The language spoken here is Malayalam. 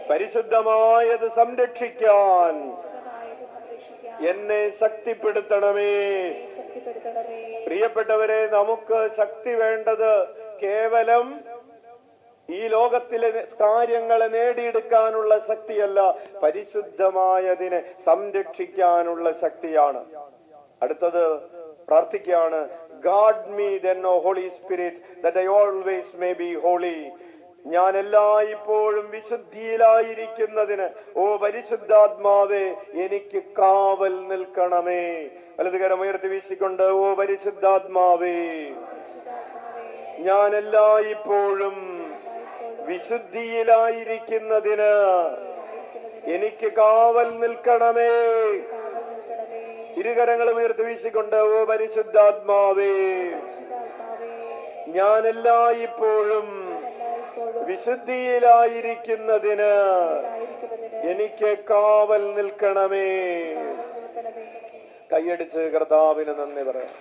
പരിശുദ്ധമായത് സംരക്ഷിക്കാൻ എന്നെ ശക്തിപ്പെടുത്തണമേ. പ്രിയപ്പെട്ടവരെ, നമുക്ക് ശക്തി വേണ്ടത് കേവലം ഈ ലോകത്തിലെ കാര്യങ്ങളെ നേടിയെടുക്കാനുള്ള ശക്തിയല്ല, പരിശുദ്ധമായതിനെ സംരക്ഷിക്കാനുള്ള ശക്തിയാണ്. അടുത്തത് പ്രാർത്ഥിക്കുകയാണ്. God me then, O Holy Spirit, that I always may be holy. ഞാൻ എല്ലായ്പ്പോഴും വിശുദ്ധിയിലായിരിക്കുന്നതിന് ഓ പരിശുദ്ധാത്മാവേ എനിക്ക് കാവൽ നിൽക്കണമേ. വലതുകരം ഉയർത്തി വീശിക്കൊണ്ട് ഓ പരിശുദ്ധാത്മാവേ, ഞാൻ എല്ലായ്പ്പോഴും വിശുദ്ധിയിലായിരിക്കുന്നതിന് എനിക്ക് കാവൽ നിൽക്കണമേ. ഇരുകരങ്ങളും ഉയർത്തി വീശിക്കൊണ്ട് ഓ പരിശുദ്ധാത്മാവേ, ഞാൻ എല്ലായ്പ്പോഴും വിശുദ്ധിയിലായിരിക്കുന്നതിന് എനിക്ക് കാവൽ നിൽക്കണമേ. കൈയടിച്ച് കർത്താവിന് നന്ദി പറയാം.